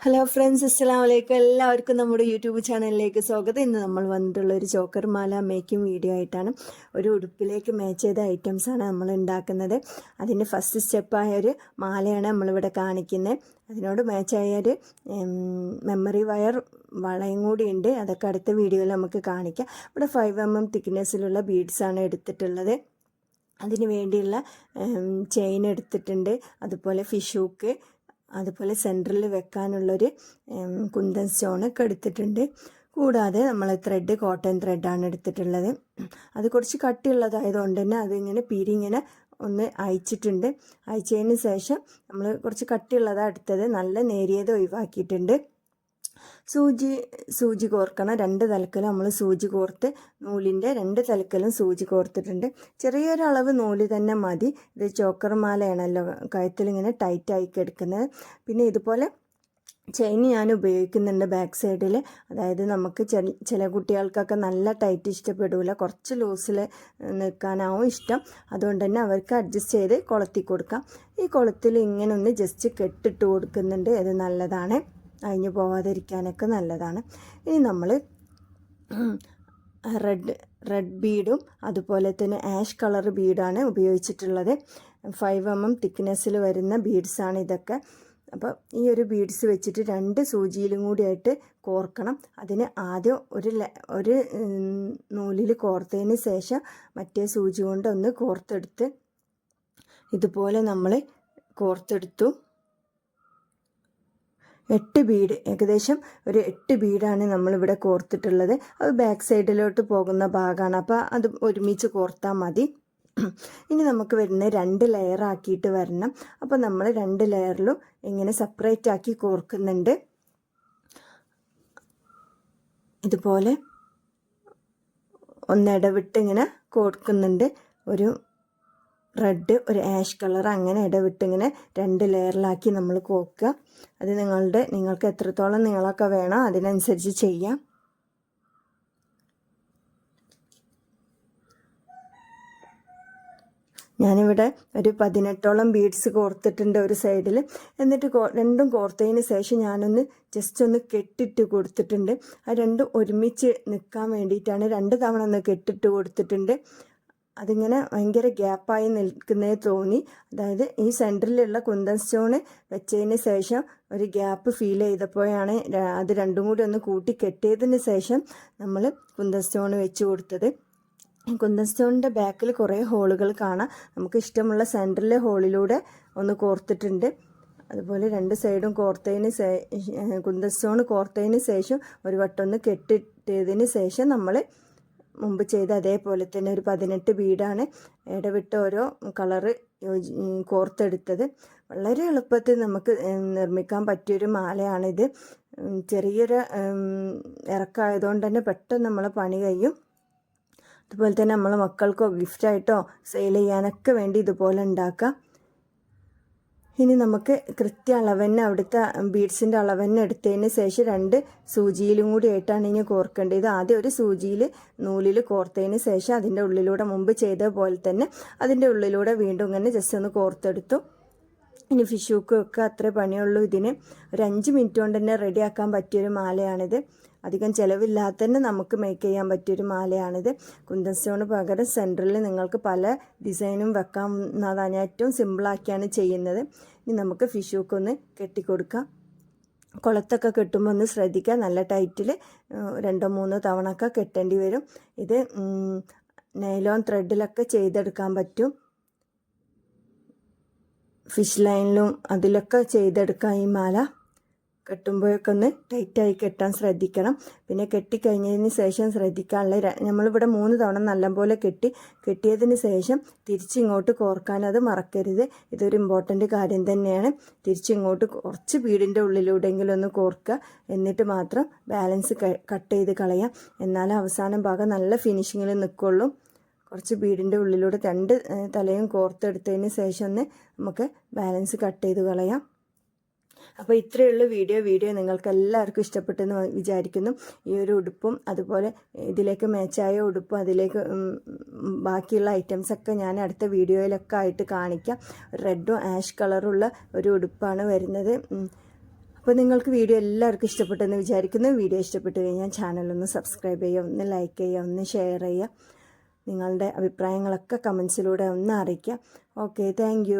Hello friends, അസ്സലാമു അലൈക്കും. എല്ലാവർക്കും നമ്മുടെ യൂട്യൂബ് ചാനലിലേക്ക് സ്വാഗതം. ഇന്ന് നമ്മൾ വന്നിട്ടുള്ള ഒരു ചോക്കർ മാല മേക്കിംഗ് വീഡിയോ ആയിട്ടാണ്. ഒരു ഉടുപ്പിലേക്ക് മാച്ച് ചെയ്ത ഐറ്റംസാണ് നമ്മൾ ഉണ്ടാക്കുന്നത്. അതിൻ്റെ ഫസ്റ്റ് സ്റ്റെപ്പായ ഒരു മാലയാണ് നമ്മളിവിടെ കാണിക്കുന്നത്. അതിനോട് മാച്ചായ ഒരു മെമ്മറി വയർ വളയും കൂടി ഉണ്ട്. അതൊക്കെ അടുത്ത വീഡിയോയിൽ നമുക്ക് കാണിക്കാം. ഇവിടെ 5mm തിക്നെസ്സിലുള്ള ബീഡ്സാണ് എടുത്തിട്ടുള്ളത്. അതിന് വേണ്ടിയുള്ള ചെയിൻ എടുത്തിട്ടുണ്ട്. അതുപോലെ ഫിഷ് ഹൂക്ക്, അതുപോലെ സെൻറ്ററിൽ വെക്കാനുള്ളൊരു കുന്തൻ സ്റ്റോണൊക്കെ എടുത്തിട്ടുണ്ട്. കൂടാതെ നമ്മൾ ത്രെഡ് കോട്ടൺ ത്രെഡാണ് എടുത്തിട്ടുള്ളത്. അത് കുറച്ച് കട്ടിയുള്ളതായതുകൊണ്ട് തന്നെ അതിങ്ങനെ പിരിങ്ങനെ ഒന്ന് അയച്ചിട്ടുണ്ട്. അയച്ചതിന് ശേഷം നമ്മൾ കുറച്ച് കട്ടിയുള്ളതാണ് എടുത്തത്. നല്ല നേരിയത് ഒഴിവാക്കിയിട്ടുണ്ട്. സൂചി കോർക്കണം. 2 തലക്കലും നമ്മൾ സൂചി കോർത്ത് നൂലിൻ്റെ 2 തലക്കലും സൂചി കോർത്തിട്ടുണ്ട്. ചെറിയൊരളവ് നൂല് തന്നെ മതി. ഇത് ചോക്കർ മാലയാണല്ലോ, കഴുത്തിലിങ്ങനെ ടൈറ്റായി കിടക്കുന്നത്. പിന്നെ ഇതുപോലെ ചെയിൻ ഞാൻ ഉപയോഗിക്കുന്നുണ്ട് ബാക്ക് സൈഡിൽ. അതായത് നമുക്ക് ചില കുട്ടികൾക്കൊക്കെ നല്ല ടൈറ്റ് ഇഷ്ടപ്പെടില്ല, കുറച്ച് ലൂസിൽ നിൽക്കാനാവും ഇഷ്ടം. അതുകൊണ്ട് തന്നെ അവർക്ക് അഡ്ജസ്റ്റ് ചെയ്ത് കൊളുത്തി കൊടുക്കാം. ഈ കൊളുത്തിൽ ഇങ്ങനെ ഒന്ന് ജസ്റ്റ് കെട്ടിട്ട് കൊടുക്കുന്നുണ്ട്. അത് നല്ലതാണ്, അഴിഞ്ഞു പോകാതിരിക്കാനൊക്കെ നല്ലതാണ്. ഇനി നമ്മൾ റെഡ് ബീഡും അതുപോലെ തന്നെ ആഷ് കളർ ബീഡാണ് ഉപയോഗിച്ചിട്ടുള്ളത്. 5mm തിക്നെസ്സിൽ വരുന്ന ബീഡ്സാണ് ഇതൊക്കെ. അപ്പോൾ ഈ ഒരു ബീഡ്സ് വെച്ചിട്ട് 2 സൂചിയിലും കൂടിയായിട്ട് കോർക്കണം. അതിന് ആദ്യം ഒരു നൂലിൽ കോർത്തതിന് ശേഷം മറ്റേ സൂചി കൊണ്ട് ഒന്ന് കോർത്തെടുത്ത് ഇതുപോലെ നമ്മൾ കോർത്തെടുത്തു. 8 ബീഡ്, ഏകദേശം ഒരു 8 ബീഡാണ് നമ്മളിവിടെ കോർത്തിട്ടുള്ളത്. അത് ബാക്ക് സൈഡിലോട്ട് പോകുന്ന ഭാഗമാണ്. അപ്പോൾ അത് ഒരുമിച്ച് കോർത്താൽ മതി. ഇനി നമുക്ക് വരുന്ന 2 ലെയർ ആക്കിയിട്ട് വരണം. അപ്പോൾ നമ്മൾ 2 ലെയറിലും ഇങ്ങനെ സെപ്പറേറ്റ് ആക്കി കോർക്കുന്നുണ്ട്. ഇതുപോലെ ഒന്നിടവിട്ട് ഇങ്ങനെ കോർക്കുന്നുണ്ട്. ഒരു റെഡ്, ഒരു ആഷ് കളർ, അങ്ങനെ ഇടവിട്ട് ഇങ്ങനെ 2 ലെയറിലാക്കി നമ്മൾ കോർക്കുക. അത് നിങ്ങൾക്ക് എത്രത്തോളം നീളമൊക്കെ വേണോ അതിനനുസരിച്ച് ചെയ്യാം. ഞാനിവിടെ ഒരു 18ഓളം ബീഡ്സ് കോർത്തിട്ടുണ്ട് ഒരു സൈഡിൽ. എന്നിട്ട് രണ്ടും കോർത്തതിന് ശേഷം ഞാനൊന്ന് ജസ്റ്റ് ഒന്ന് കെട്ടിട്ട് കൊടുത്തിട്ടുണ്ട്. ആ രണ്ടും ഒരുമിച്ച് നിൽക്കാൻ വേണ്ടിയിട്ടാണ് 2 തവണ ഒന്ന് കെട്ടിട്ട് കൊടുത്തിട്ടുണ്ട്. അതിങ്ങനെ ഭയങ്കര ഗ്യാപ്പായി നിൽക്കുന്നേ തോന്നി. അതായത് ഈ സെൻറ്ററിലുള്ള കുന്തൻ സ്റ്റോണ് വെച്ചതിന് ശേഷം ഒരു ഗ്യാപ്പ് ഫീൽ ചെയ്തപ്പോഴാണ് അത് രണ്ടും കൂടി ഒന്ന് കൂട്ടി കെട്ടിയതിന് ശേഷം നമ്മൾ കുന്തൻ സ്റ്റോൺ വെച്ച് കൊടുത്തത്. കുന്തൻ സ്റ്റോണിൻ്റെ ബാക്കിൽ കുറേ ഹോളുകൾ കാണാം. നമുക്ക് ഇഷ്ടമുള്ള സെൻറ്ററിലെ ഹോളിലൂടെ ഒന്ന് കോർത്തിട്ടുണ്ട്. അതുപോലെ 2 സൈഡും കുന്തൻ സ്റ്റോൺ കോർത്തതിന് ശേഷം ഒരു വട്ടം ഒന്ന് കെട്ടിട്ടതിന് ശേഷം നമ്മൾ മുമ്പ് ചെയ്ത അതേപോലെ തന്നെ ഒരു 18 ബീഡാണ് ഇടവിട്ട് ഓരോ കളറ് കോർത്തെടുത്തത്. വളരെ എളുപ്പത്തിൽ നമുക്ക് നിർമ്മിക്കാൻ പറ്റിയൊരു മാലയാണിത്. ചെറിയൊരു ഇറക്കമായതുകൊണ്ട് തന്നെ പെട്ടെന്ന് നമ്മളെ പണി കഴിയും. അതുപോലെ തന്നെ നമ്മൾ മക്കൾക്കോ ഗിഫ്റ്റായിട്ടോ സെയിൽ ചെയ്യാനൊക്കെ വേണ്ടി ഇതുപോലെ ഉണ്ടാക്കാം. ഇനി നമുക്ക് കൃത്യ അളവന്നെ അവിടുത്തെ ബീഡ്സിൻ്റെ അളവന്നെ എടുത്തതിന് ശേഷം 2 സൂചിയിലും കൂടി ആയിട്ടാണ് ഇനി കോർക്കേണ്ടത്. ആദ്യം ഒരു സൂചിയിൽ നൂലിൽ കോർത്തതിന് ശേഷം അതിൻ്റെ ഉള്ളിലൂടെ മുമ്പ് ചെയ്ത പോലെ തന്നെ അതിൻ്റെ ഉള്ളിലൂടെ വീണ്ടും ഇങ്ങനെ ജസ്റ്റ് ഒന്ന് കോർത്തെടുത്തു. ഇനി ഫിഷ് ഹൂക്കും ഒക്കെ അത്രേ പണിയുള്ളൂ. ഇതിന് ഒരു 5 മിനിറ്റ് കൊണ്ട് തന്നെ റെഡിയാക്കാൻ പറ്റിയൊരു മാലയാണിത്. അധികം ചിലവില്ലാതെ തന്നെ നമുക്ക് മേക്ക് ചെയ്യാൻ പറ്റിയൊരു മാലയാണിത്. കുന്തൻ സ്റ്റോണ് പകരം സെൻറ്ററിൽ നിങ്ങൾക്ക് പല ഡിസൈനും വെക്കാവുന്നതാണ്. ഞാൻ ഏറ്റവും സിമ്പിളാക്കിയാണ് ചെയ്യുന്നത്. ഇനി നമുക്ക് ഫിഷ് ഹൂക്കൊന്ന് കെട്ടിക്കൊടുക്കാം. കുളത്തൊക്കെ കെട്ടുമ്പോൾ ഒന്ന് ശ്രദ്ധിക്കുക, നല്ല ടൈറ്റിൽ 2-3 തവണ ഒക്കെ കെട്ടേണ്ടി വരും. ഇത് നൈലോൺ ത്രെഡിലൊക്കെ ചെയ്തെടുക്കാൻ പറ്റും. ഫിഷ് ലൈനിലും അതിലൊക്കെ ചെയ്തെടുക്കാം. ഈ മാല കെട്ടുമ്പോഴൊക്കെ ഒന്ന് ടൈറ്റായി കെട്ടാൻ ശ്രദ്ധിക്കണം. പിന്നെ കെട്ടിക്കഴിഞ്ഞതിന് ശേഷം ശ്രദ്ധിക്കാനുള്ള നമ്മളിവിടെ 3 തവണ നല്ലപോലെ കെട്ടിയതിന് ശേഷം തിരിച്ചിങ്ങോട്ട് കോർക്കാൻ അത് മറക്കരുത്. ഇതൊരു ഇമ്പോർട്ടൻ്റ് കാര്യം തന്നെയാണ്. തിരിച്ചിങ്ങോട്ട് കുറച്ച് ബീഡിൻ്റെ ഉള്ളിലൂടെയെങ്കിലും ഒന്ന് കോർക്കുക. എന്നിട്ട് മാത്രം ബാലൻസ് കട്ട് ചെയ്ത് കളയാം. എന്നാലും അവസാനം ഭാഗം നല്ല ഫിനിഷിങ്ങിൽ നിൽക്കുള്ളൂ. കുറച്ച് ബീഡിൻ്റെ ഉള്ളിലൂടെ 2 തലയും കോർത്തെടുത്തതിന് ശേഷം ഒന്ന് നമുക്ക് ബാലൻസ് കട്ട് ചെയ്ത് കളയാം. അപ്പോൾ ഇത്രയുള്ള വീഡിയോ നിങ്ങൾക്ക് എല്ലാവർക്കും ഇഷ്ടപ്പെട്ടെന്ന് വിചാരിക്കുന്നു. ഈ ഒരു ഉടുപ്പും അതുപോലെ ഇതിലേക്ക് മാച്ചായ ഉടുപ്പും അതിലേക്ക് ബാക്കിയുള്ള ഐറ്റംസൊക്കെ ഞാൻ അടുത്ത വീഡിയോയിലൊക്കെ ആയിട്ട് കാണിക്കാം. റെഡും ആഷ് കളറുള്ള ഒരു ഉടുപ്പാണ് വരുന്നത്. അപ്പോൾ നിങ്ങൾക്ക് വീഡിയോ എല്ലാവർക്കും ഇഷ്ടപ്പെട്ടെന്ന് വിചാരിക്കുന്നു. വീഡിയോ ഇഷ്ടപ്പെട്ട് കഴിഞ്ഞാൽ ചാനലൊന്ന് സബ്സ്ക്രൈബ് ചെയ്യുക, ഒന്ന് ലൈക്ക് ചെയ്യുക, ഒന്ന് ഷെയർ ചെയ്യുക. നിങ്ങളുടെ അഭിപ്രായങ്ങളൊക്കെ കമൻസിലൂടെ ഒന്ന് അറിയിക്കുക. Okay, thank